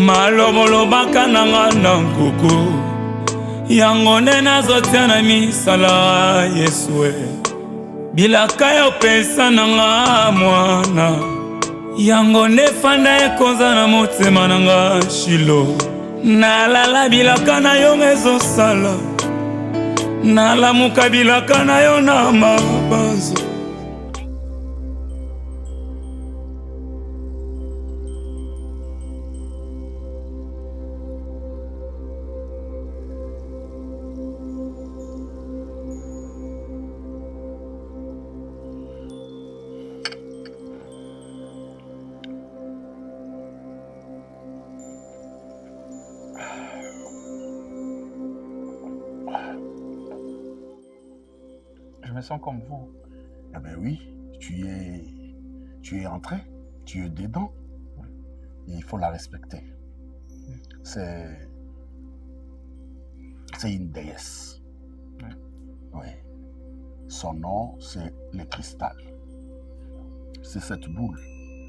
Malomolobaka nanga na nkuku yango nde nazotia na misala Yesue bilaka yo pesa nanga mwana yango nde fanda ekonza na motema nanga Shilo nalala bilaka na yo ezosala nalamuka bilaka na yo na mabanzo. Je me sens comme vous. Eh ben oui, tu es entré, tu es dedans. Il faut la respecter. C'est une déesse. Oui. Son nom, c'est le cristal. C'est cette boule.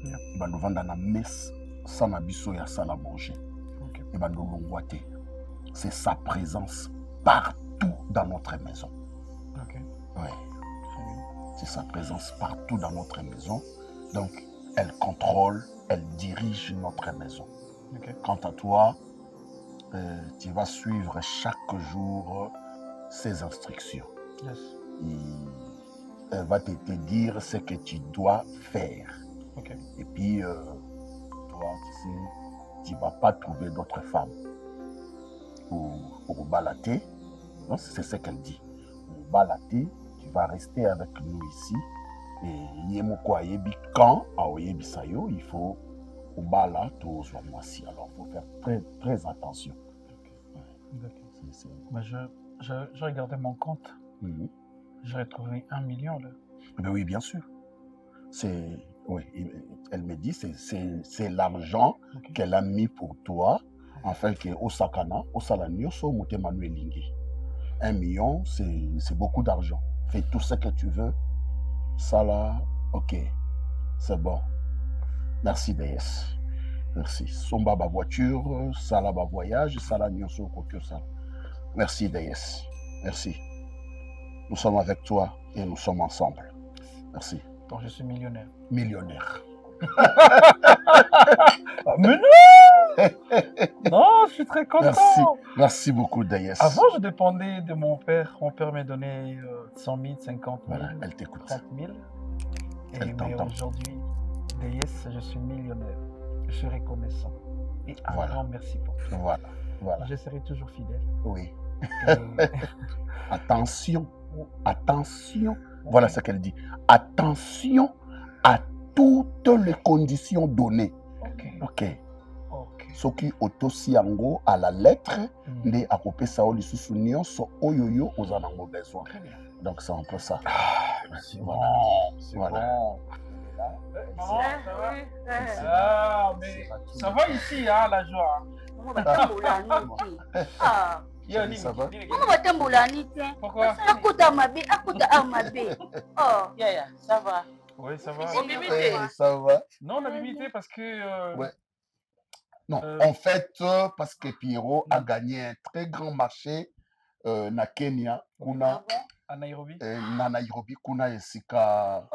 Il va nous vendre la messe sans abisso et sans la manger. Il va nous l'envoyer. C'est sa présence partout dans notre maison. Oui. C'est sa présence partout dans notre maison. Donc, elle contrôle, elle dirige notre maison. Quant à toi, tu vas suivre chaque jour ses instructions. Elle va te dire ce que tu dois faire. Et puis, toi, tu sais, tu ne vas pas trouver d'autres femmes pour balater. C'est ce qu'elle dit. Pour balater, tu vas rester avec nous ici. Et quand il faut au bala tout sur moi si. Alors il faut faire très très attention. Je regardais mon compte. J'aurais trouvé 1 million là. Ben oui, bien sûr. Oui, elle me dit c'est l'argent qu'elle a mis pour toi afin que Osakana, Osalanioso, Motemanuel Lingi. 1 million, c'est beaucoup d'argent. Fais tout ce que tu veux. Ça là, ok. C'est bon. Merci, déesse. Merci. Somba ba voiture, ça là ba voyage, ça là nyoso kokyo ça. Merci, déesse. Merci. Nous sommes avec toi et nous sommes ensemble. Merci. Donc je suis millionnaire. Millionnaire. Mais non! Non, je suis très content. Merci. Merci beaucoup, déesse. Avant, je dépendais de mon père. Mon père m'a donné 100 000, 50 000, voilà, elle t'écoute. 30 000. Mais aujourd'hui, déesse, je suis millionnaire. Je suis reconnaissant. Et un grand merci pour tout. Voilà. Je serai toujours fidèle. Oui. Attention. Voilà ce qu'elle dit. Attention à toutes les conditions données. Ok. Soki otosi yango à la lettre, nde akopesa o lisusu nyonso oyoyo ozanango besoin. Donc c'est un peu ça. C'est voilà. Bon. Mais ça va ici, hein, la joie. Pourquoi? Ça va. Oui, ça va. Ça va. Non, on a limité parce que... Ouais. Non, en fait, parce que Pierrot a gagné un très grand marché na Kenya, kuna à Nairobi. Na Nairobi, kuna esika.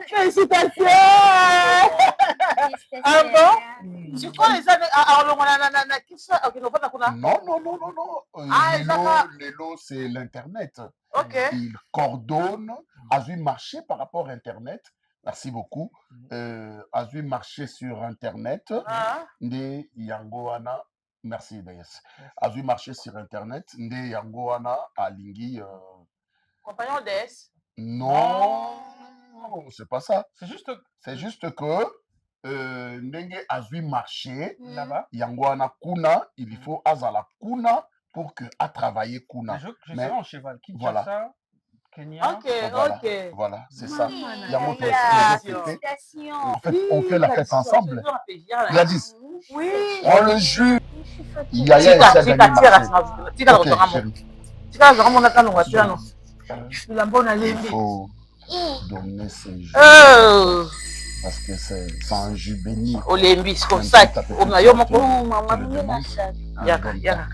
Félicitations. Ah bon? Tu connais ça? Non. Lelo, c'est l'Internet. Il coordonne, a vu marcher par rapport à Internet. Merci beaucoup. A vu marcher sur Internet. Nde Yangoana. Merci, Déesse. A vu marcher sur Internet. Nde Yangoana a Lingi. Compagnon Déesse? Non, c'est pas ça. C'est juste que Ndenge a vu marcher. Là-bas. Yangoana Kuna. Il faut Azala Kuna pour que a travaillé Kuna. Je serai en cheval. Voilà. Ça, Kenya. Voilà, c'est ça. Félicitations. En fait, on fait la fête ensemble. Gladys, oui. On le jure. Il y a il faut donner ces jours. Parce que c'est un jus béni. Olembi, c'est comme ça. Yo moko mama mimi yaka yaka.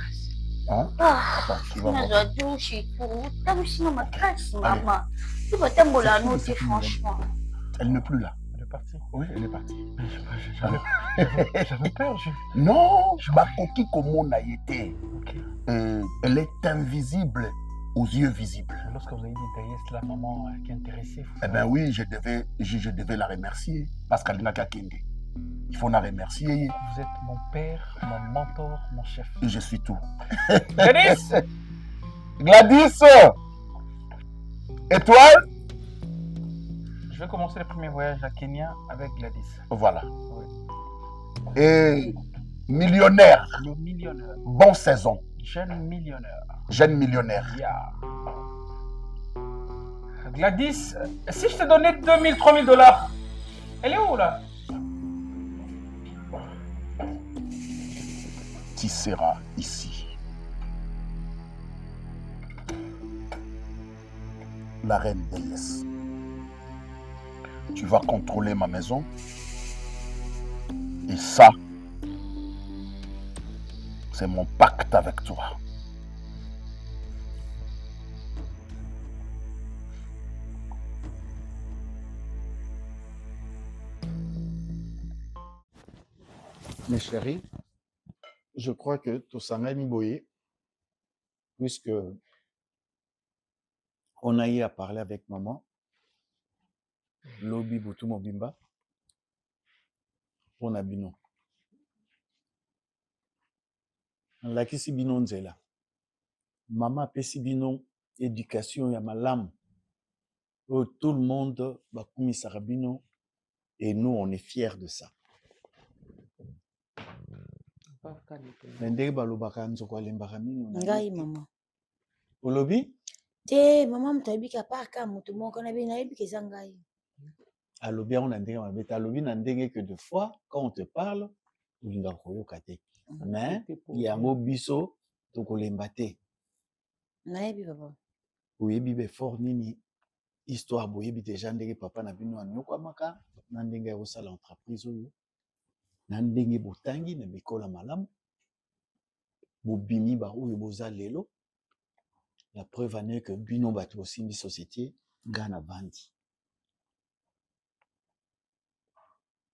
Hein? Attends, tu vas voir. Elle n'est plus là. Elle est partie. Oui, elle est partie. J'avais peur. Non, Bakoki Komo n'a été. Ok. Elle est invisible aux yeux visibles. Lorsque vous avez dit Daïs, la maman qui est intéressée. Eh bien oui, je devais la remercier. Parce qu'elle n'a qu'à Kende. Il faut la remercier. Vous êtes mon père, mon mentor, mon chef. Et je suis tout. Gladys! Gladys! Étoile? Je vais commencer le premier voyage à Kenya avec Gladys. Voilà. Oui. Et millionnaire. Le millionnaire. Bonne saison. Jeune millionnaire. Jeune millionnaire. Yeah. Gladys, si je te donnais 2000, 3000 $, elle est où là? Tu seras ici. La reine déesse. Tu vas contrôler ma maison. Et ça, c'est mon pacte avec toi. Mes chéris, je crois que Tosanga Miboye, puisque on a eu à parler avec maman, Lobi Boutou Mobimba, on a bino. Lakisi bino nzela. Maman pesi bino éducation ya malam. Tout le monde va commissaire bino et nous on est fiers de ça. Ndenge balobaka nzoko alembaka mino. Ngai mama. Olobi? Te mama mutabika paka mutu moko na bina yebika ngai. Alobi on a ndenge mabeta alobi na ndenge que de fois quand on te parle ulinga koyoka te. Mais yango biso tokolemba te. Nayebi papa. Oyebi be fort nini histoire boyebi déjà ndenge papa na bino anyokwamaka na ndenge osala entreprise oyo na ndenge botangi na bikola malamu bobimi ba oyo boza lelo. La preuve en est que bino bato osimbi société ngana bandi.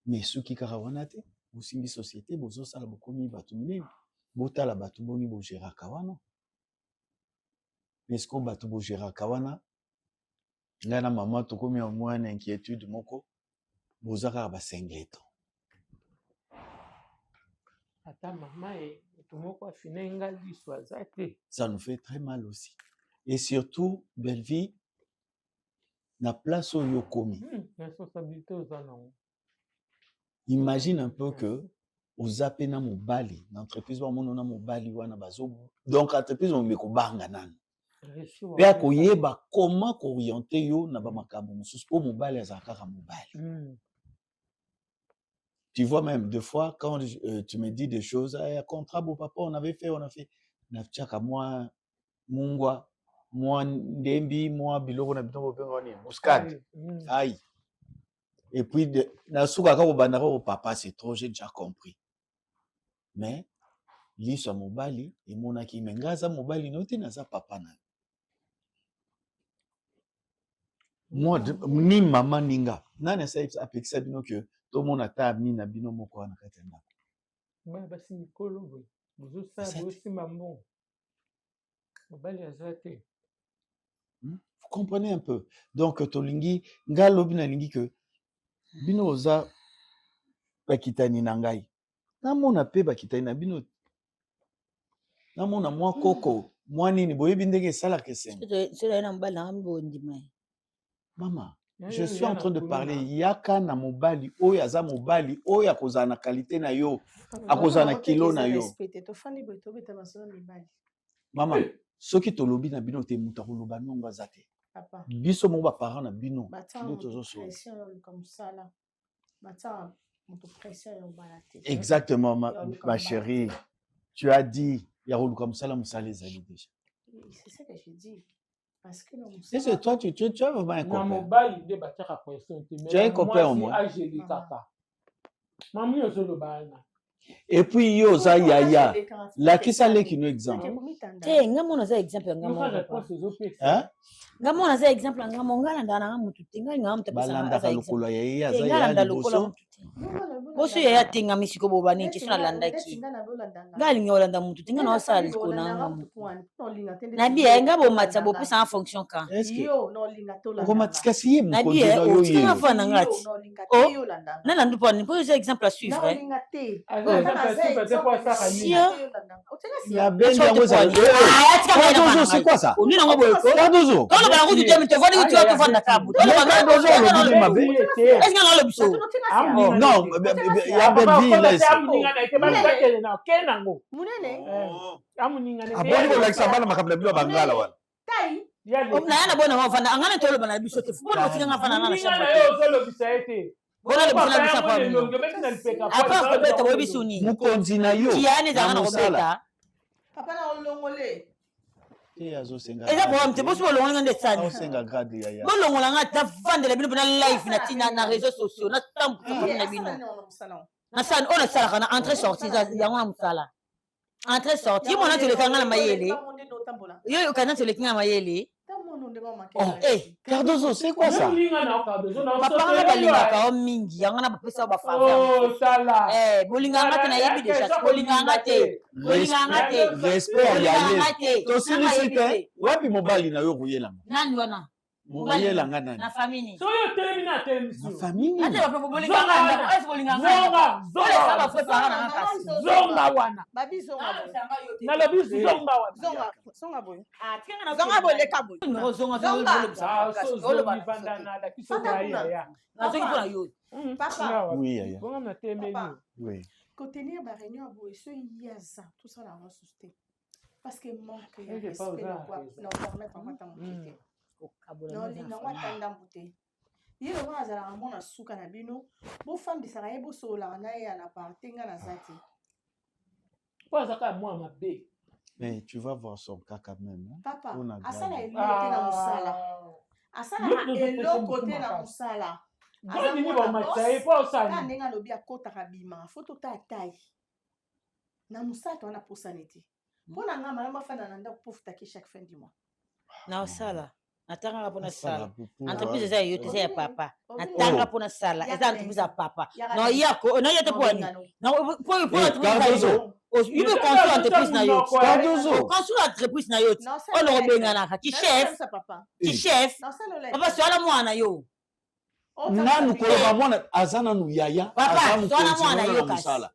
Mais soki kaka wana te bosimbi société bozosala bokomi bato minene botala bato boni bogéraka wana. Mais ce que bato bogéraka wana ngana mama tokomi ya mwana inquiétude moko bozaka ba singleton. Ata mama et tout moko afine ngali swazate. Ça nous fait très mal aussi. Et surtout belle vie na place oyo komi. Responsabilité aux anons. Imagine un peu que aux apena mobali l'entreprise ba monona mobali wana bazo donc entreprise on me ko banga nan. Pea koyeba comment orienter yo na ba makambo mususu po mobali azakaka mobali. Tu vois même deux fois quand tu me dis des choses contrat beau papa on a fait na tchaka moi mungwa moi ndembi moi biloko na bitombo benga ni muscade aïe et puis na suka ka bobanda ko papa c'est trop j'ai déjà compris mais liso mobali et monaki mengaza mobali noti na za papa na moi ni maman ninga nana sa apekisa bino que tout le monde a tami na bino moko na kati ya ndako. Moi basi mikolo boy. Bozo sa bosi mambo. Mobali azate. Vous comprenez un peu. Donc tolingi ngalobi na lingi que bino oza bakitani na ngai. Na mona pe bakitani na bino. Na mona mwa koko, mwa nini boyebi ndenge sala kesenga. Cela na mbala na mbondi mai. Maman, je suis en train de parler yaka na mobali oyo aza mobali oyo akozana na qualité na yo akozana kilo na yo. Maman, soki tolobi na bino te muta koloba nongo azate. Papa. Biso mo ba parents na bino. Exactement ma chérie. Tu as dit ya comme ça la musala ezali déjà. C'est ça que je dis. Parce que non, C'est toi, tu as vraiment un Na copain. mobali nde batiaka pression te. Tu as un copain au moins. Ageli kaka. Mami ozolobana. Et puis, yo, ça, yaya. La qui ça l'est qui nous exemple. te nga mona za exemple nga Nous mo réponse ezopesa. Hein? nga mona za exemple nga mo nga landa na mutu te nga nga mta pesa Balanda za kalukolo exemple yaya, te za nga yaya landa lokola liboso. mutu te boso ya tenga misiko boba ne kiso na landa ki nga linga olanda mutu te nga na osala ko na nga na bia nga bo matsa bo pesa en fonction ka Est-ce que yo no linga to romantique si na mon bia o continue tinga yo. fa na ngati no linga Oh. te yo landa na landu po ni po exemple à suivre no hein linga te La belle yango ça. ah tika ba Cardozo, na c'est quoi ça? oni na ngo boyo ko Cardozo. ko lo ba ku te mi te voni tu to fanda kabu to lo ba Cardozo, le bibi mabe. est-ce que nga lo biso Non, il y a belle vie là. munene Ah bon, il like ça va na makabla bila bangala wala. tai na yana bona ngo fanda angana to lo ba na biso te fu bona tinga nga fana na shamba bona le biso na bisa pa mi apa ko beta bo biso ni Mukonzi na yo. tiane za ngana ko beta papa na olongole Et azo senga. eza problème te boso lo ngana ndetsani Azo senga grade ya ya. bolongola nga ta vandela bino na live na tina na réseaux sociaux na tambu na bino na sana ona sala kana entrée sortie za yango na musala entrée sortie mona to le kanga na mayele yo kana to le kanga na mayele oh eh Cardozo, c'est quoi ça? papa nga balingaka o mingi yango na bapesa ba faveur bolinganga te na yebi déjà bolinganga te bolinganga te Respect ya bolinganga ye. te To silicite. Wapi mobali na yo kuyela? nani wana Kuyela nga nani? na famille Na famille. ate ba bolinganga ndako est bolinganga ole saba fwe para na kasi Zonga wana. Nalobi zonga wana. zonga boy ah tinga na zonga boy le kaboy numéro zonga Ah, so zongi vanda nada kiso kwa ya. na zongi pona yo papa Oui, ya ya. Bonga na temeli. Papa. Oui. contenir ba réunion boy so yaza tout ça la ressusciter parce que manque Et j'ai respect pas osé no arrêter. no permettre en matin no linga wata ndambute yelo wana azalaka mwana suka na bino bofandisaka ye bosololaka na ye na parte nga na za te Po azaka mwa mabe. Mais tu vas voir son cas quand même. Hein? papa On a asala gagné. eloko te na mosala asalaka eloko te na mosala Godi ni ba machaye po ka osani. ndenge alobi akotaka bima fo tota tai na mosala to wana posani te mpo na nga malamba afanda na ndako pofutaki chaque fin du mois na osala natangaka mpona Sala sala pour entreprise eza yo te eza ya papa natanga mpona sala eza entreprise ya papa no yako no yete pwani po entreprise na yo yibe construire entreprise na yo Cardozo. construire entreprise na yo olo obenganaka ki chef papa soala mwana yo Nanu koloba mwana azana nu yaya. Papa, azamu soana kontinua mwana na yo kasi. musala.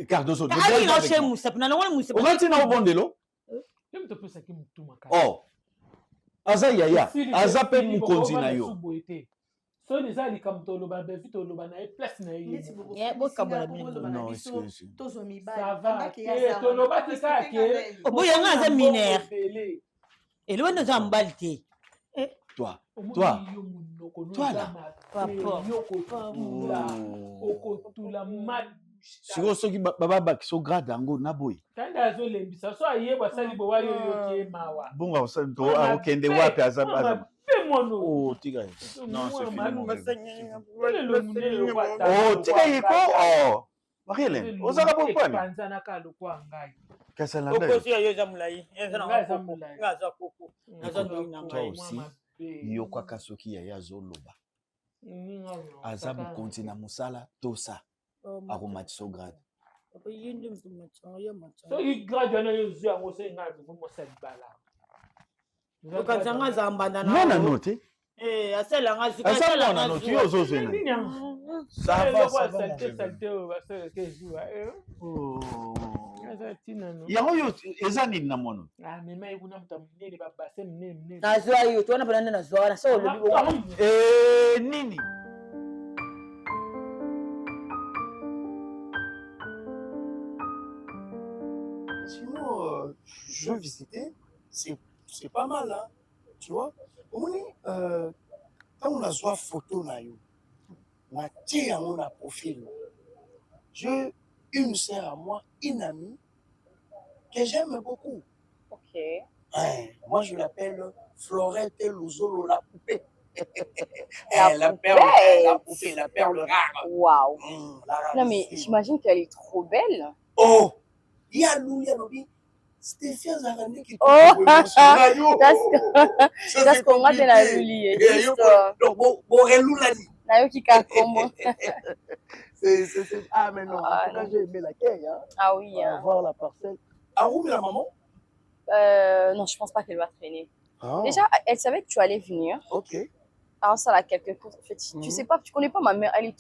Cardozo. ali no she musapu na longole musapu Ogati na obondelo? Kemu to pesa ki mutuma ka. Oh. Aza yaya. Aza pe mukonzi na yo. So ni za likambo toloba be vite toloba na e place na ye. Non, excuse. Ça va. Toloba ti ka ke. oboya nga aza minere elwe ndo za mbali te Toi. Toi. Toi là. Papa. okotula mal. Siko soki baba bakiso grade yango na boy. Tanda azolembisa so ayebwa sali bo wayo yoke mawa. Bonga osali to akende wapi aza. Pe mono. Oh, tika ye. Non, c'est fini. Oh, Tika ye ko. Oh. Marielle, ozaka popani. Panzana ka lokwa ngai. Kasa landa. okosi ya yo za mulai eza na Ngai za koko mulai. nga za koko naza ndona Toi ngai aussi. Yo kwa kasoki ya yazoloba. Aza bukonzi na musala tosa. Aromatiso grade. papa yindi mtu machanga ya So machanga i grade na yo zia ngo se ngai bo mo sali bala. okazanga za mbanda na Non, non, te. asala nga zuka Asa asala mwana nga no zuka tu ozo zena. Ça va, ça va. Salté va se que joue. Oh. Asa tina no. Yango yo eza nini na mono? Ah mais mai kuna mta mnene ba base mnene. nazwa yo twana pala nde nazwa na so lobi bo Nini? Sinon, je veux visiter, c'est pas mal, hein, tu vois. Au moins, quand on a soit photo, on a tiré à mon profil. J'ai une sœur à moi, une amie, que j'aime beaucoup. Ok. Moi, je l'appelle Florette Luzolo, la poupée. La poupée, la perle rare. Waouh. La Non, mais j'imagine qu'elle est trop belle. Oh, il y a Louis, Stéphie Zarani qui Oh, that's qu'on a de la Luli. Ah, mais non, en tout cas, j'ai aimé l'accueil. Hein. Ah oui. Hein. Voir la parcelle. Ah, où la maman? Non, je pense pas qu'elle va traîner. Ah. Déjà, elle savait que tu allais venir. Ok. Alors ça, là, quelque chose. En fait, tu sais pas, tu connais pas ma mère. Elle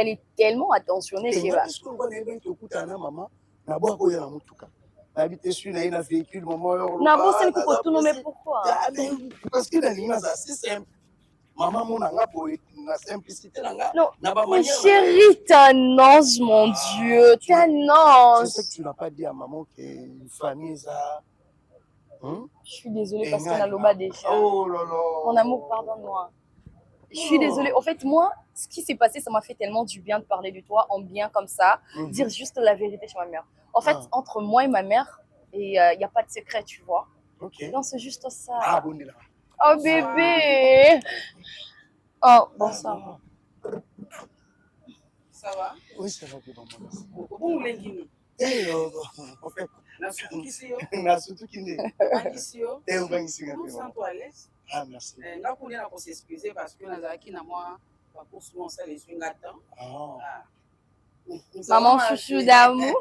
est tellement attentionnée. Est-ce qu'on va aller te écouter à maman? Na bois quoi na mutuka. Habiter sur na véhicule maman. Na bois c'est pour tout nommer pourquoi? Parce que dans l'image c'est simple. Maman mon nga pour la simplicité nga. Non. Mais chérie, t'es un ange, mon Dieu. T'es un ange. Je sais que tu n'as pas dit à maman que une famille ça. Je suis désolée parce qu'on a l'oba déjà. Oh là là. Mon amour, pardonne-moi. Je suis désolée. En fait, moi, ce qui s'est passé, ça m'a fait tellement du bien de parler de toi en bien comme ça, dire juste la vérité chez ma mère. En fait, entre moi et ma mère, il n'y a pas de secret, tu vois. Okay. Non, c'est juste ça. Ah, bon, là. Oh, bébé. Oh, bon, ça va. Ça va? Oui, ça va, maman. Où l'engini? En fait, surtout qui n'est. Nous sommes à l'aise. Ah, merci. Nous allons s'excuser parce que nous avons moi, pour souvent ça les swing à temps. Maman chouchou d'amour.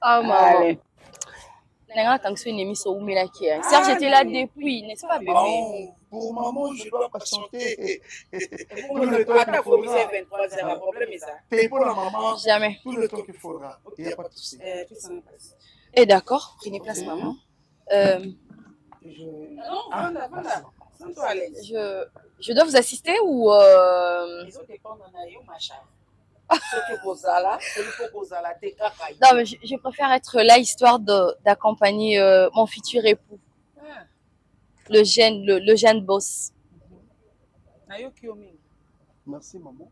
Oh, maman. Serge était là depuis, n'est-ce pas, bébé? Pour maman, je dois patienter. Pour le temps qu'il faudra. 23 heures, le problème est ça. T'es pour la maman. Jamais. Tout le temps qu'il faudra. Il n'y a pas de souci. Eh d'accord, prenez place, maman. Non, voilà. Je dois vous assister ou Les autres dépendent de machin. Non, mais je préfère être là histoire d'accompagner mon futur époux, le jeune boss. Merci, maman.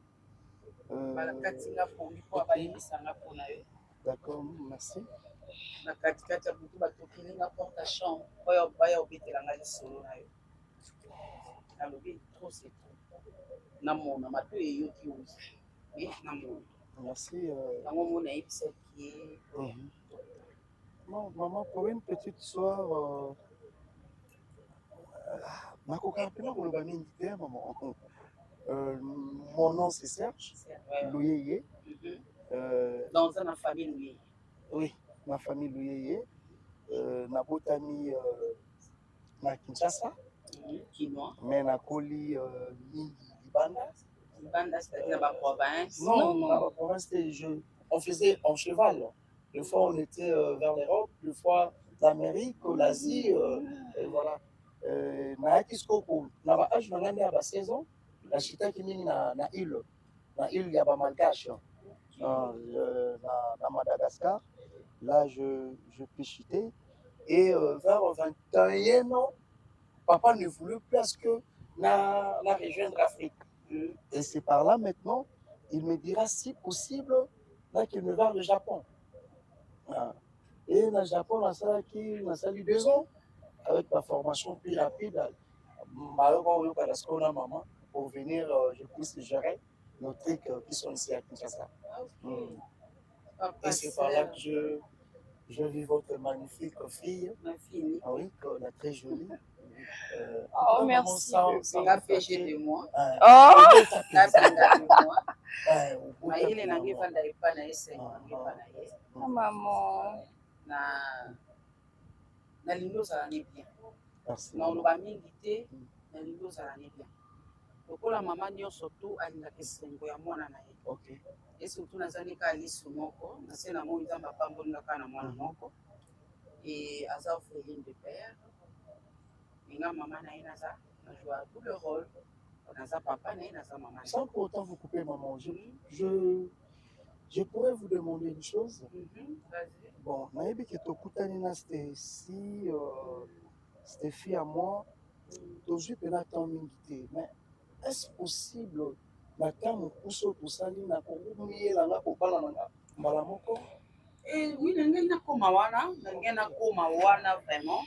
D'accord, merci. Merci. Maman, pour une petite histoire, mon nom c'est Serge Louyeye. Dans une famille Louyeye. Oui, ma famille Louyeye. Nabotami na Kinshasa. Mais nakoli Libanda. C'est-à-dire la province? Non, la province, on faisait en cheval. Des fois, on était vers l'Europe, des fois l'Amérique, l'Asie, et voilà. Na Kiskoko, na ba âge na ngani ya 16 ans, la chita qui mini na île ya ba malgache. Na Madagascar, là je peux chuter et vers 21 ans, papa ne voulait plus parce que na rejoindre l'Afrique. Et c'est par là maintenant, il me dira si possible là qu'il me va au Japon. Et dans le Japon, on a sali 2 ans avec ma formation plus rapide. Maman, pour venir, je puisse gérer nos trucs qui sont ici à Kinshasa. Et c'est par là que je vis votre magnifique fille. Ma fille. Ah oui, elle est très jolie. Oh, merci. La péché de moi. Oh! La péché de moi. Maïle n'a pas Oh, maman. Na lindo ça n'est bien. Merci. Na on va m'inviter na lindo ça n'est bien. Lokola maman nyonso tu alinga kesengo ya mwana na ye. OK. Et surtout nazali ka lisu moko, na se na mo nzamba pambo ngaka na mwana moko. Et aza orpheline de père. Inga maman na ye naza na joua tout le rôle. Naza papa na ye naza maman. Sans pour autant vous couper maman, je pourrais vous demander une chose. Bon, nayebi ke tokutani na Stéphie à moi, tozwi pena temps mingi te, mais est-ce possible na temps mokuso tosali na kobumiyelanga kobala nanga mbala moko Oui, nangai na koma wana vraiment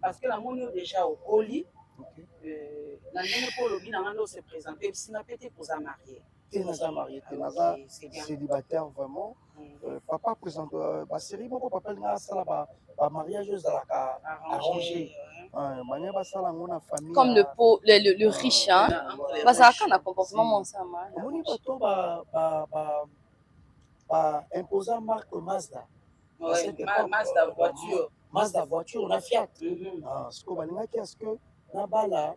parce que la monio déjà au colis nangai pour le bien on se présenter si na pété pour ça marié. T'es marié, t'es célibataire vraiment. Papa présente ma série, mon papa n'a ça là mariage zalaka arrangé. Comme le riche, hein. Bah ça a un comportement mon ça mal. On y bateau imposant marque Mazda. Mazda voiture. Mazda voiture, la Fiat. Ce qu'on va dire, est-ce que là-bas,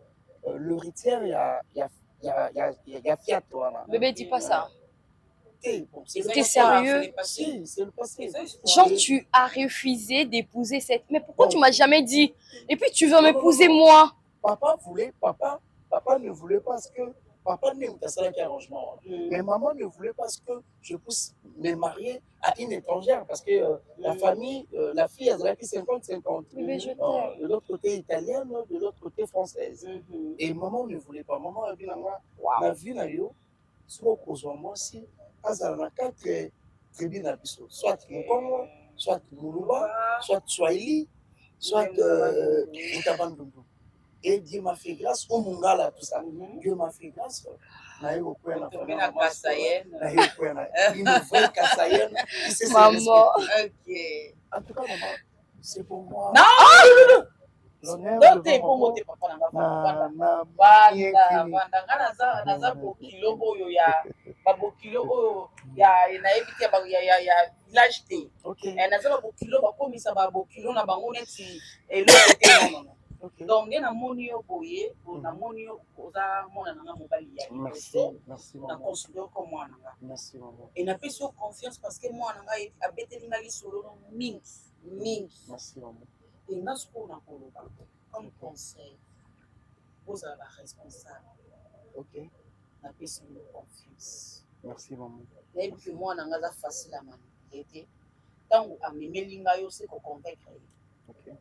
l'héritière, il y a Fiat. Bébé, dis pas ça. T'es sérieux? Si, c'est le passé. Genre, tu as refusé d'épouser cette... Mais pourquoi tu m'as jamais dit? Et puis, tu veux m'épouser moi? Papa ne voulait pas parce que... Papa n'aime pas ça arrangement. Mais maman ne voulait pas parce que je puisse me marier à une étrangère parce que la famille, la fille, elle a pris 50-50. De l'autre côté italienne, de l'autre côté française. Et maman ne voulait pas. Maman a vu la vie, moi aussi, elle a quatre tribus d'Abisso. Soit Congo, soit Moulouba, soit Swahili, soit Mutabandundu. Et Dieu m'a fait grâce au Mungala, tout ça. Dieu m'a fait grâce. Maman. En tout cas, maman, c'est pour moi. Non! Non, t'es pour moi, t'es papa. Naza bokilo oyo ya babokilo ya village te. Naza bokilo bakomisa babokilo na bango neti eloko te non. Donc nde namoni yo boye namoni yo oza mwana nanga mobali ya merci na considère comme mwana nanga merci maman et napesi yo confiance parce que mwana nanga abeteli nga lisolo mingi merci maman et nga sikoyo na koloba comme conseil ozala ba responsable napesi yo confiance merci maman nayebi ke mwana nanga aza facile à manipuler te ntango amemeli ngai yo se koconvaincre ye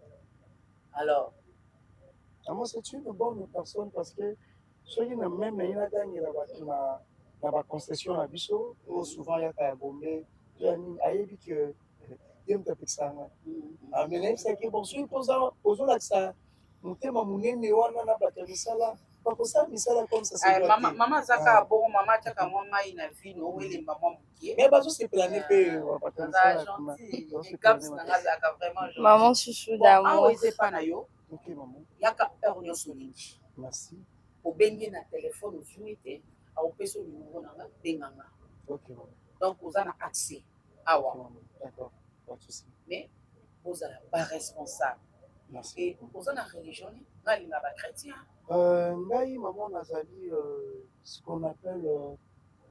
alors moi, c'est une bonne personne parce que ceux qui n'ont même pas gagné la concession à Bissau, souvent il y a un bombé, il y a que il y a un peu de ça. Mais c'est que bon, si vous posez là que ça, mon thème à mon nez, on a battu ça là. Pas pour ça, mais ça là comme ça. Maman Zaka bon, maman Zaka moi maïna vie, non elle est maman mukié. Mais bah c'est plané que on va pas ça. Gentil, comme ça Zaka vraiment. Maman chouchou d'amour. Ah c'est pas na yo. Ok maman. Yaka heure nyonso lingi. Merci. Obengi na téléphone ozwi te, aopesa numéro nanga benganga. Ok maman. Donc oza na accès. Awa. D'accord. Pas de souci. Mais ozala pas responsable. Merci. Et oza na religion ni ngalinga ba chrétien. Ngai maman nazali ce qu'on appelle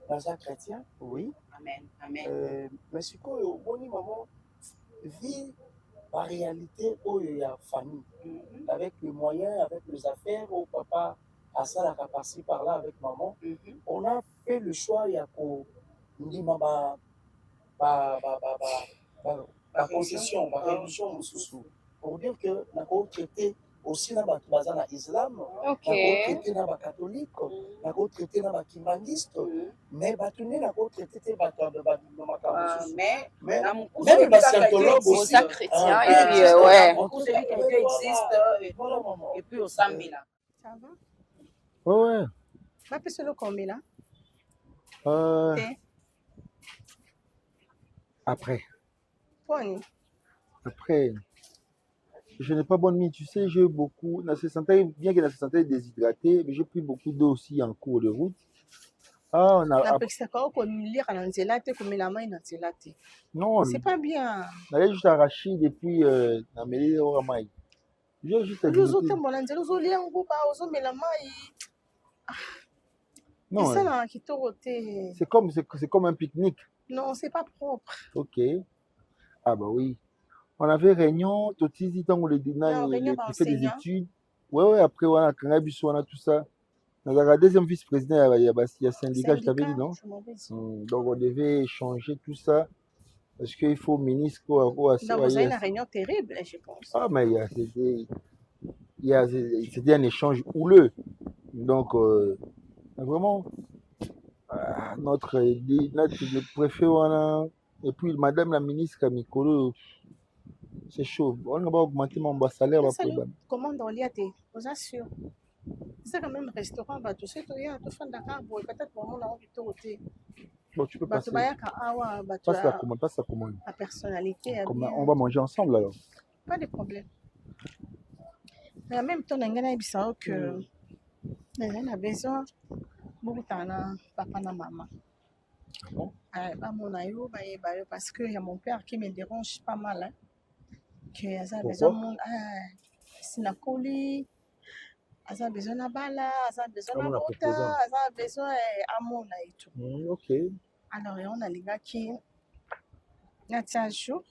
naza chrétien. Oui. Amen. Mais sikoyo boni maman vie en réalité, il y a famille. Avec les moyens, avec les affaires, où papa a ça la capacité par là avec maman. On a fait le choix, il y a la concession, la révolution, pour dire que la traité aussi dans l'islam, la traité dans le catholique, la traité dans le kimbaniste, mais la traité dans le mais même les scientologues aussi chrétien et puis ouais celui que Dieu existe et puis au Sambila. Ça va? Ouais. Va passer le combien là? Après. Après. Je n'ai pas bonne mine, tu sais, j'ai beaucoup, bien que la santé déshydratée, mais j'ai pris beaucoup d'eau aussi en cours de route. Non, c'est pas bien. J'allais juste arracher depuis la mêlée au Ramaï. J'ai juste non, c'est comme un pique-nique. Non, c'est pas propre. Ok. Ah bah oui. On avait réunion, Totizi, tant qu'on les fait des études. Ouais, après, on a tout ça. Dans la deuxième vice-président, il y a syndicat, je t'avais dit, non? Donc, on devait échanger tout ça. Parce qu'il faut ministre. Vous avez une réunion terrible, je pense. Ah, mais c'était un échange houleux. Donc, vraiment, le préfet, Et puis, madame la ministre Mikolo, c'est chaud. On va augmenter mon salaire. Comment on y a été? Vous assure. C'est quand même restaurant, tu sais, tu as peut-être pour moi, bon, tu peux passer. Passe la commande. La personnalité. On va manger ensemble alors. Pas de problème. Mais en même temps, on a que on a besoin beaucoup de papa et maman. Bon. Parce qu'il y a mon père qui me dérange pas mal. Hein. Que a besoin sinakoli, a besoin de bala, a besoin de mota, a besoin d'amona et tout. Ok. Alors, on a les gars qui il y a un jour,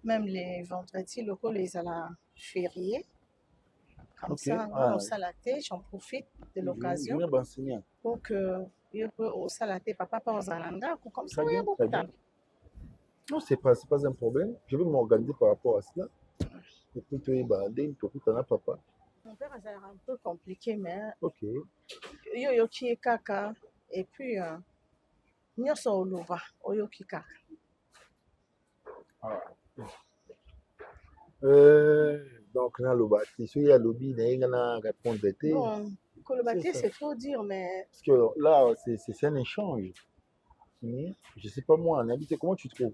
même les vendredis locaux, les à la férié. Comme ça, on salaté, j'en profite de l'occasion pour que au salaté, papa pas aux alanda, comme ça, il y a beaucoup de temps. Non, c'est pas un problème. Je vais m'organiser par rapport à cela. Et puis, tu es bandé, tu es papa. Mon père, c'est un peu compliqué, mais. Ok. Yo qui est kaka. Et puis, nous sommes au Louva, yo qui kaka. Donc, là, le bâti, si il y a le lobby, il y a une réponse d'été. Bon, le bâti, c'est trop dur, mais. Parce que là, c'est un échange. Je sais pas moi, en habité, comment tu trouves?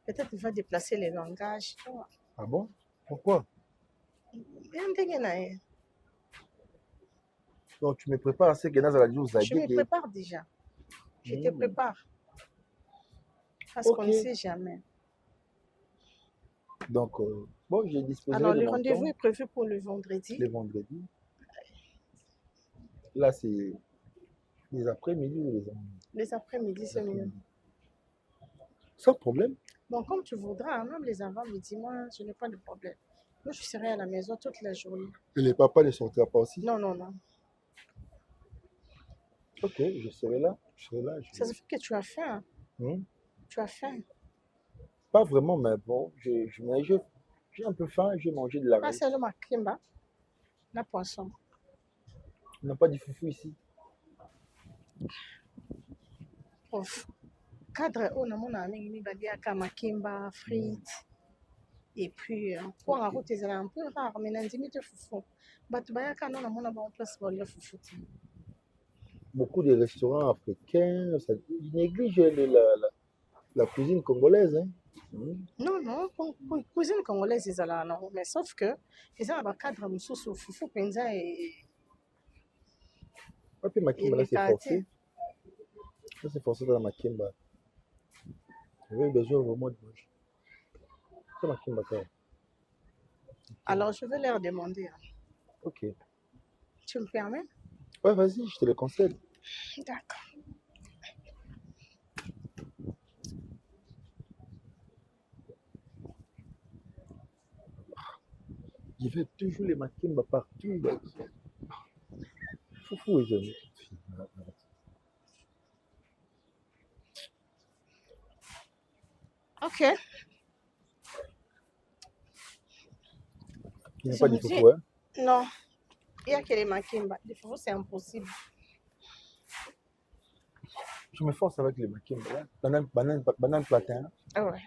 Peut-être qu'il va déplacer les langages. Ah bon? Pourquoi? Donc, tu me prépares à ce que dans la journée, je me prépare déjà. Je te prépare. Parce qu'on ne sait jamais. Donc, bon, j'ai disposé. Alors, le rendez-vous est prévu pour le vendredi. Le vendredi. Là, c'est les après-midi ou les avant-midi? Les après-midi, c'est mieux. Sans problème. Bon, comme tu voudras, même les avant-midi, moi, je n'ai pas de problème. Moi, je serai à la maison toute la journée. Et les papas ne sortira pas aussi? Non, non, non. Ok, je serai là. Ça se fait que tu as faim. Tu as faim. Pas vraiment, mais bon, j'ai un peu faim, j'ai mangé de la rice. C'est le makimba, la poisson. On n'a pas de foufou ici. Cadre, on a mon ami, il a makimba, frites. Et puis, pour la route, c'est un peu rare, mais on a de foufou. Beaucoup de restaurants africains, ils négligent la cuisine congolaise. Hein. Non, non, pour cuisine congolaise, ils là, non. Mais sauf que, ils ont un cadre de foufou, penza et. Puis makimba, là, c'est forcé. Ça, c'est forcé dans la makimba. J'avais besoin vraiment de manger. C'est makimba, quand même. Alors, je vais leur demander. Ok. Tu me permets? Ouais, vas-y, je te le conseille. D'accord. Je fais toujours les makimba partout. Foufou, les amis. Ok. Il n'y a pas de foufou, hein? Non. Il y a que les makimba. Les foufou, c'est impossible. Je me force avec les makimba. Banane platin. Ah ouais.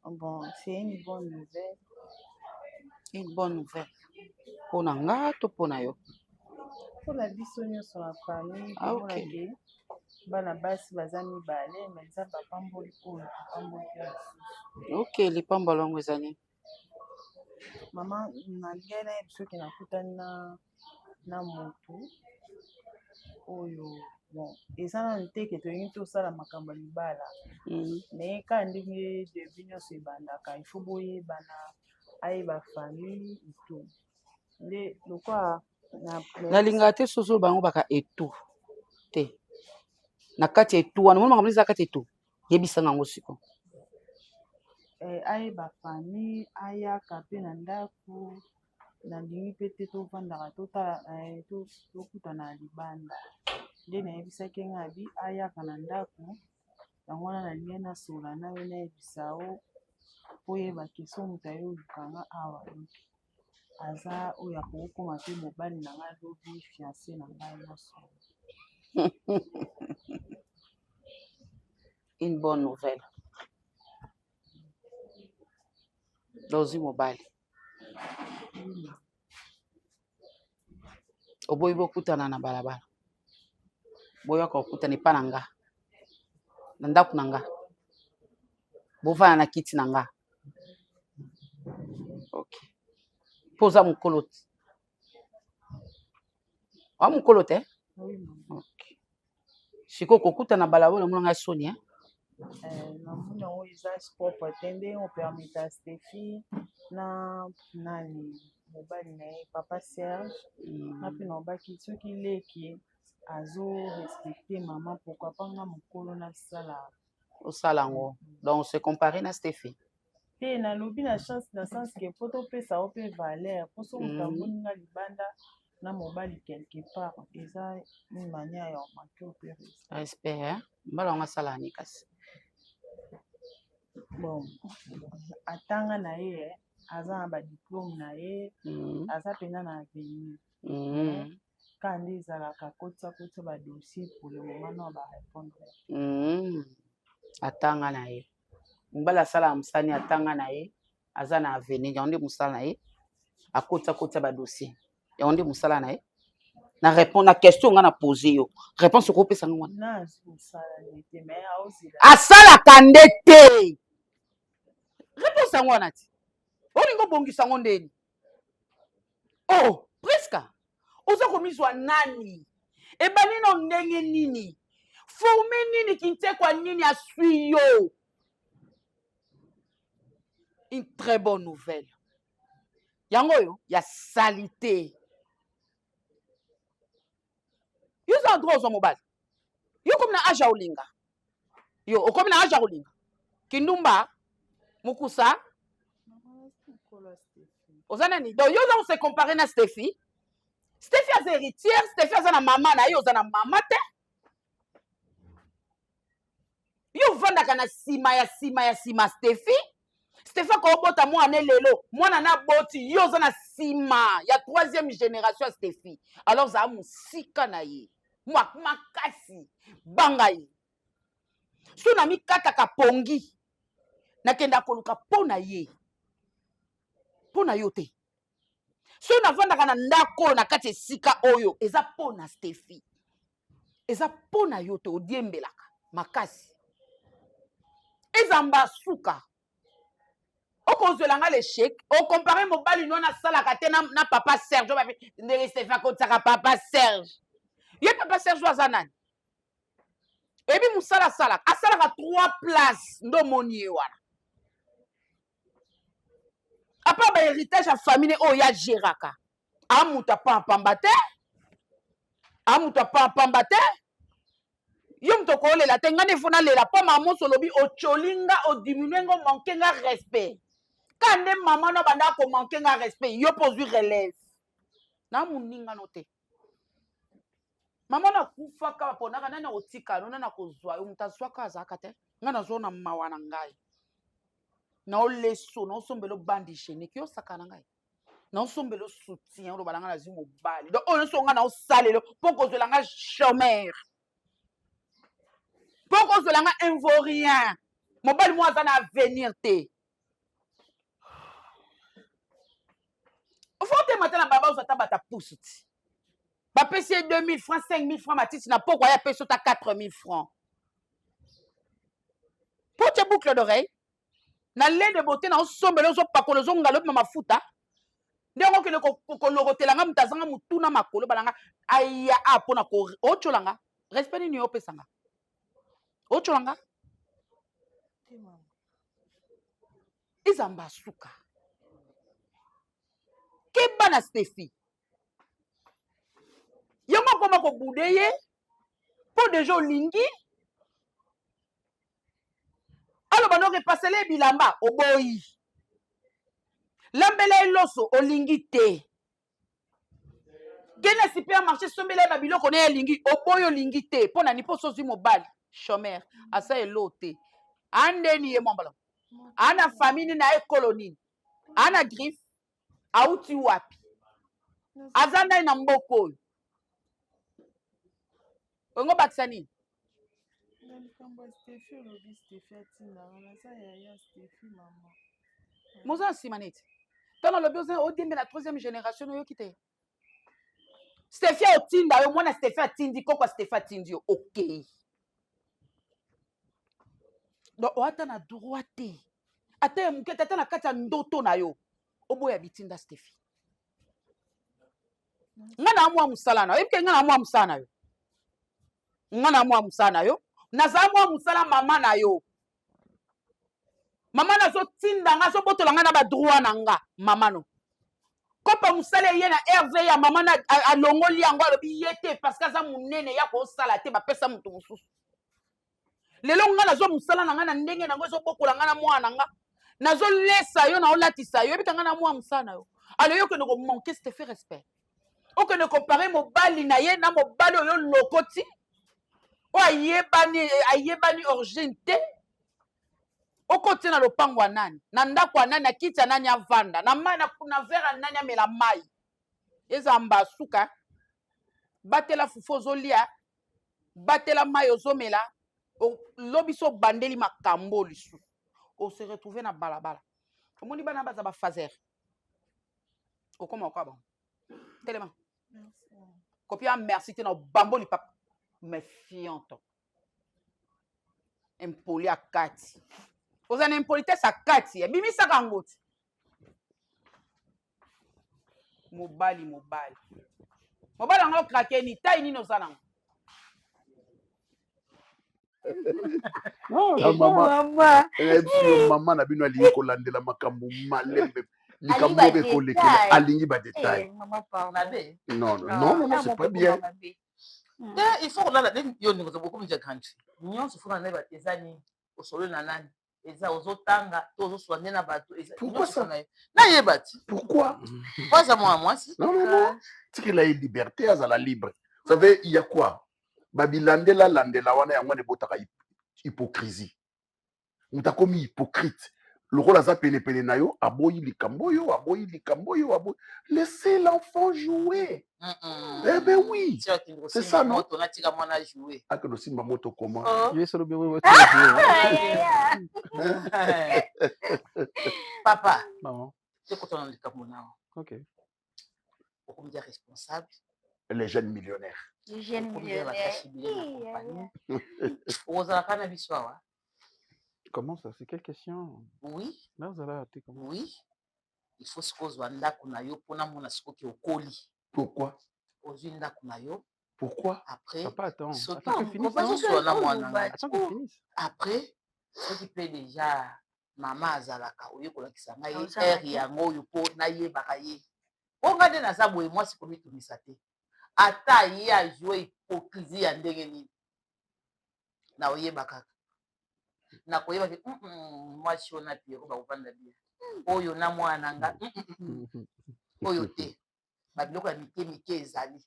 Bon, c'est une bonne nouvelle. Une bonne nouvelle. Pour Nanga, tout pour Nayo. Pour la bisonne sur la famille, ok. Bana basi bazami balé, mais ça va pas ok, les pambalons les années. Maman, nangena ebiso ki nakutana na motu oyo bon eza na nteke tolingi tosala makambo ya libala me ka ndenge debi nyonso ebandaka ifo boyebana ayeba famille itu nde lokwa nalinga te soso bango baka etu te na kati etu wana mona makambo eza kati etu yebisanga yango siko ayeba famille ayaka mpe na ndako nalingi mpe te tovandaka tokutana na libanda nde nayebisaki ngabi ayaka na ndako yango wana nalingi nasola nawe nayebisa o po yeba question moto ayo lukanga awa aza oyo akokoma mpe mobali na ngai lobi fiancé na ngai nyonso. Une bonne nouvelle. Dozi mobali. Oboyi bokutana na balabala. Boya kokutana epa na nga. Na ndako na nga. Bovana na kiti na nga. Okay. Poza mokolo te. Wa mokolo te? Okay. Siko kokutana na balabala mona nga soni hein? Namuna oyo eza sport patende on permita Stéphie na nani mobali na ye papa Serge na mpe na obaki soki leki azo respecter maman pourquoi pas nga mokolo na sala osala ngo donc se comparer na Stéphie te nalobi na chance na sens que po topesa o mpe valeur po so moto amoni nga libanda na mobali quelque part eza une manière ya omaki o mpe respect mbala nga sala ni kasi. Bon, atanga na ye aza na badiplôme na ye aza mpena na avenir kandi ezalaka kotisa badossier pour le moment na barépondre atanga na ye mbala asala mosani atanga na ye aza na avenir yango nde mosala na ye akotisa badossier yango nde mosala na ye na répondre na question nga na pose yo réponse okopesa ngo wana asalaka nde te réponse yango wana ti olingo bongisa ngo ndeni oh presque oza komizwa nani ebali no ndenge nini forme nini kintekwa nini asui yo une très bonne nouvelle yango yo ya salité yo za droit ozwa mobali yo komi na age ya olinga yo okomi na age ya olinga kindumba mukusa oza nani donc yo oza kose compare na Stéphie Stéphie aza héritière Stéphie aza na mama na ye oza na mama te yo ovandaka na nsima Stéphie akobota mwana lelo mwana na boti yo oza na nsima ya 3e génération ya Stéphie alors zala mosika na ye makasi banga ye so na mikataka pongi nakenda koluka mpo na ye mpo na yo te so navandaka na ndako oyo na kati esika oyo eza mpo na Stéphie eza mpo na yo te odiembelaka makasi ezamba suka okozwelanga l'échec okompare mobali no nasalaka te na papa Serge ndenge Stéphie akotisaka papa Serge ye papa Serge aza nani ebi mosala asalaka 3 places ndo moni ye wana apa ba héritage ya famille oyo ya géraka amuta pamba te yo moto kolela te nga nefona lela po mama solobi ocholinga odiminue ngo manke nga respect kande mama no banda ko manke nga respect yo pozwi relève na muninga no te mama na kufaka baponaka nani otika no nana kozwa yo moto azwaka azaka te nga nazona mawa na ngai na oleso na osombelo bandi génique yo saka na ngai na osombelo soutien oloba na nga nazwi mobali donc oyo nyonso nga na osalelo mpo kozwela nga chômeur mpo kozwela nga invaurien mobali mo aza na avenir te ofo te matala baba ozata bata pousse ti bapesi 2000 francs 5000 francs matiti na poko ya pesi ota 4000 francs po tie boucle d'oreille na lait de beauté na osombela ozopakola ozongala opi na mafuta ndenge okende kolorotelanga moto azanga motuna makolo balanga aya mpona ocholanga respect nini yo opesanga ocholanga ezamba suka keba na Stéphie yango akoma kobude ye mpo deja olingi aloba no repasele bilamba oboyi lambela eloso olingi te gene supermarché sombela ba biloko na elingi oboyi olingi te mpo nani mpo sozwi mobali chômeur asa elo te andeni ye mwambala ana famille na colonie ana griffe auti wapi azanda na mboko oyo ongo bakisa nini moza nsima neti tana lobi oza odembe na 3e génération oyoki te Stéphie otinda yo mwana Stéphie atindi koko Stéphie atindi yo ok donc oata na droit te ata ya moke ata na kati ya ndoto na yo oboya bitinda Stéphie nga na mwa musala na yo ebike nga na mwa musala na yo nga na mwa musala na yo naza mwa musala mama na yo mama nazotinda nga azobotola nga na badroit na nga mama no kopa musala ye na RV ya mama na alongoli yango alobi ye te parce que aza munene ya kosala te bapesa mutu mosusu lelo nga nazo musala na nga na ndenge nango ezobokola nga na mwana nga nazolesa yo na olatisa yo ebika nga na mwa musala na yo alo yo okende komanke te fait respect okende kopare mobali na ye na mobali oyo lokoti oyo ayebani origine te okoti na lopango ya nani na ndako ya nani na kiti ya nani avanda na mai na verre ya nani amela mai eza mbasuka batela fufu ozolia batela mai ozomela lobi so bandeli makambo lisusu ose retrouve na balabala omoni bana baza bafazer okoma okaba telema kopia merci te na bambo lipapa méfiante impoli akati oza na impolitesse akati ebimisaka yango ti mobali yango okrake ni tai nini oza nango mama na bino alingi kolandela makambo malembe likambo ekolekela alingi badetail non c'est pas bien il faut kolala yo ndeko zoboko mja country nyonso funa na ba ezani osolo na nani eza ozotanga to ozoswande na bato eza pourquoi ça na yebati pourquoi ça moi non tikela ye liberté azala libre vous savez il y a quoi babilandela landela wana yango ne botaka hypocrisie mutakomi hypocrite lokola aza penepene na yo aboyi likambo yo laissez l'enfant jouer eh ben oui c'est ça non akendo simba moto comment papa c'est quand on a likambo nao ok okomi dia responsable les jeunes millionnaires ozalaka na biso awa. Comment ça? C'est quelle question? Oui. Là, vous allez rater comment? Oui. Il faut se poser ndako na yo pona mona sikoki okoli. Pourquoi? Ozwi ndako na yo. Pourquoi? Après. Papa, attends. Attends que finisse. Attends que finisse. Après, ce qui peut déjà mama azalaka oyekolakisa ngai air yango yo po na yebaka ye. Ongade na za boye moi sikomi tumisa te. Ata ye a joué hypocrisie ya ndenge nini. Na oyebaka. Na koyeba ke moi si on a Pierrot ba ovanda bien. Oyo na mwana nga. Oyo te. Ba biloko ya mike ezali.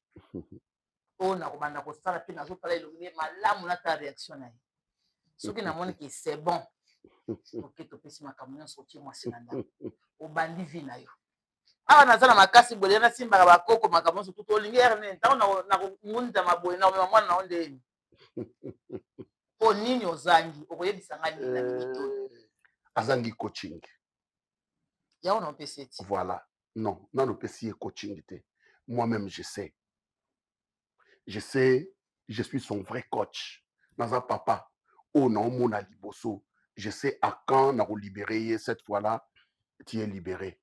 Oyo na kobanda kosala pe nazo tala elongi malamu na ta réaction na ye. Soki na moni ke c'est bon. Ok to pesi makambo nyonso otie mwasi na ndako. Obandi vi na yo. Awa naza na makasi boye na simbaka bakoko makambo nyonso tuto olingi erne ntango na ngunza maboye na mwana na onde. Po nini ozangi okoyebisa nga nini na minito azangi coaching ya on pc voilà non pc coaching te moi-même je sais je suis son vrai coach naza papa o na omona liboso je sais à quand na ko libérer cette fois-là tu es libéré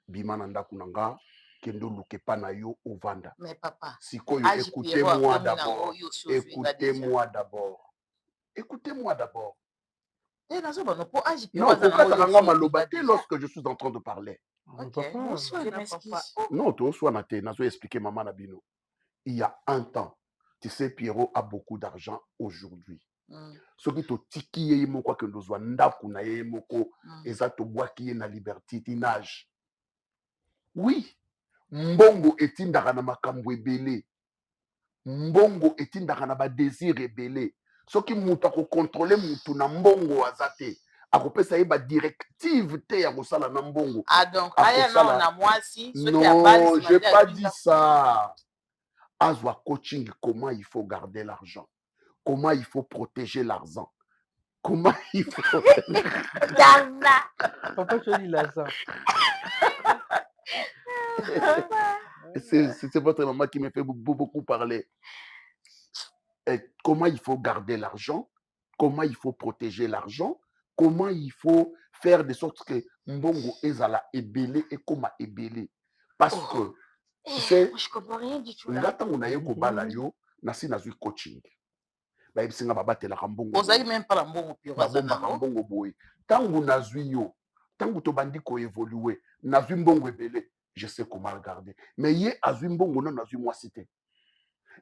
bima na ndako nanga kendo luke pa na yo ovanda mais papa sikoyo écoutez-moi d'abord écoutez-moi d'abord. Non, lorsque je suis en train de parler. Okay. Non, tu as expliqué maman Nabino. Il y a un temps, tu sais, Pierrot a beaucoup d'argent aujourd'hui. Ce qui te tiki quoi que nous soit ndakuna moko ezato bois qui est na liberté tinage. Oui, mbongo etindaka na makambo ebele. Mbongo etindaka na ba désir ebele. Soki mutu akokontrole mutu na mbongo azate akopesa ye directive te ya kosala na mbongo. Ah donc aya non na mwasi non, j'ai pas dit ça. Azwa coaching, comment il faut garder l'argent, comment il faut protéger l'argent, comment il faut Papa tu dis là ça. C'est votre maman qui me fait beaucoup parler. Et comment il faut garder l'argent, comment il faut protéger l'argent, comment il faut faire de sorte que mbongo ezala ebele et comment ebele. Parce que, c'est... Je comprends rien du tout. Ngata unaye kobala yo, nasi nazui coaching. Ba ebisinga babatelaka mbongo. Ozali même pas la mbongo pio bazana mbongo boy. Tangu nazui yo, tangu tobandi ko évoluer, nazui mbongo ebele, je sais comment le garder. Mais ye azui mbongo non nazui moi cité.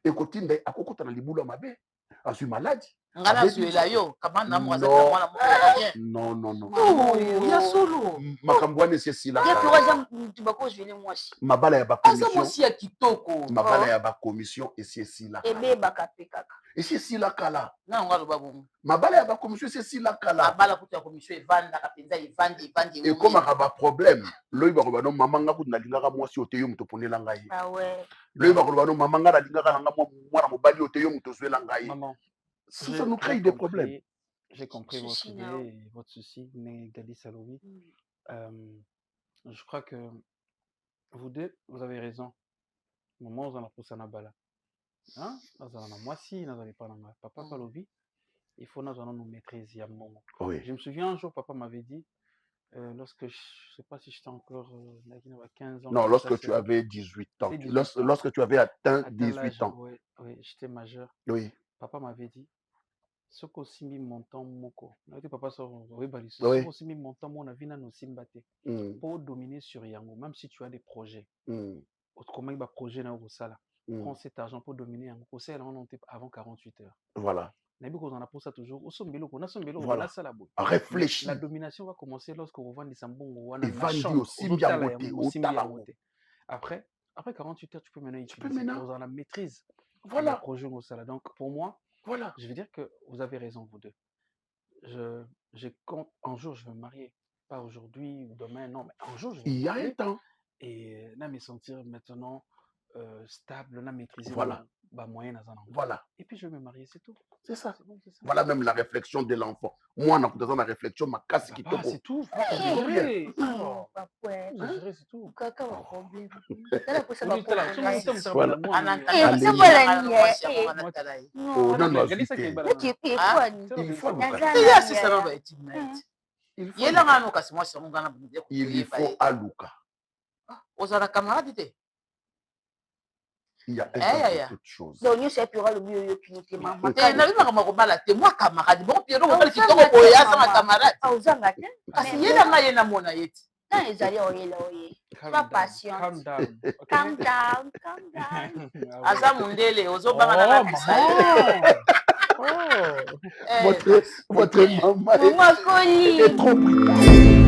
Et kotinde akokota na libula mabe, azui maladie. Ngana zuela yo, kamana mwaza kamana mwaza. Non non non. Oh, ya solo. Makambwane c'est si la. Ya piwaza tubako zuele mwasi. Mabala ya ba commission. Asa mwasi ya kitoko. Mabala ya ba commission et c'est si la. Ebe bakape kaka. Et c'est si la kala. Na ngalo babu. Mabala ya ba commission c'est si la kala. Mabala kuta commission evanda kapenza evandi. Et comme a problème, loyi ba ko non maman nga kutu na lingaka mwasi oteyo muto ponela ngai. Ah ouais. Loyi ba ko non maman nga na lingaka nga mwana mobali oteyo muto zwela ngai. Maman. Ça nous crée des problèmes. J'ai compris votre idée et votre souci, mais Gadi Saloui, je crois que vous deux, vous avez raison. Maman, vous en avez poussé à Nabala. Hein? Vous en avez moi si, vous n'avez pas papa Palovi. Il faut nous maîtriser à un moment. Oui. Je me souviens un jour, papa m'avait dit, lorsque je ne sais pas si j'étais encore 15 ans. Non, lorsque tu avais 18 ans. Lorsque tu avais atteint 18 ans. Oui, oui, j'étais majeur. Oui. Papa m'avait dit, ce qu'on s'y mis montant moko. Papa oui, oui. Ce mis montant mon avis na no simbate. Pour dominer sur Yango, même si tu as des projets. Comment il va projet na Rosala. Prends cet argent pour dominer Yango. Pour ça, avant 48 heures. Voilà. On a pour ça toujours. Voilà. Réfléchis. La domination va commencer lorsque vous vendez ça bon. Après 48 heures, tu peux maintenant utiliser. Vous en la maîtrise. Voilà. Le projet Rosala. Donc pour moi, voilà. Je veux dire que vous avez raison, vous deux. Je compte, un jour, je vais me marier. Pas aujourd'hui ou demain, non, mais un jour, je vais me marier. Il y a un temps. Et là, me sentir maintenant stable, là, maîtriser voilà. Moyen. Voilà. Et puis, je vais me marier, c'est tout. C'est ça. Bon, ça. Voilà même la réflexion de l'enfant. Moi, on a besoin de la réflexion, ma casse qui te c'est tout. C'est tout. Caca, problème. Il faut aluka. Ozala camarade. Il y a quelque chose. Donc, nous sommes pour le mieux que maman. Moi, camarade. Bon, parce qu'il y a un Sois patient. Calm down. Calm down. Calm down. Asa mundele, ozobanga na pisa. Votre maman est trop brutale.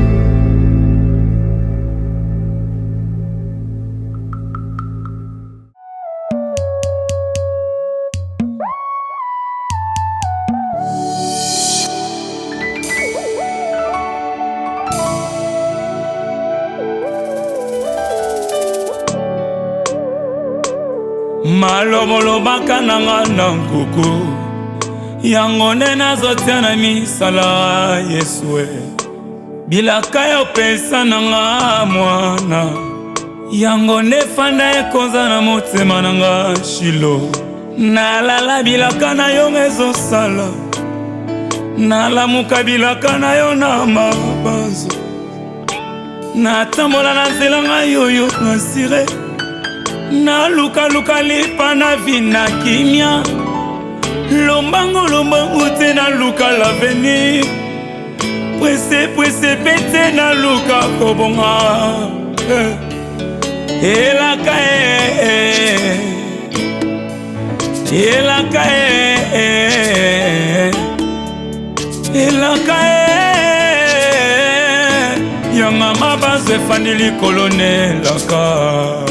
Malomolobaka nanga na nkuku yango nde nazotia na misala Yesue bilaka yo pesa nanga mwana yango nde fanda ekonza na motema nanga Shilo nalala bilaka na yo ezosala nalamuka bilaka na yo na mabanzo natambola na nzela ngai oyo nasire na luka lipa na vina kimia lombango te na luka l'avenir presse pete na luka kobonga elaka yanga mabanzo efandi likolo nelaka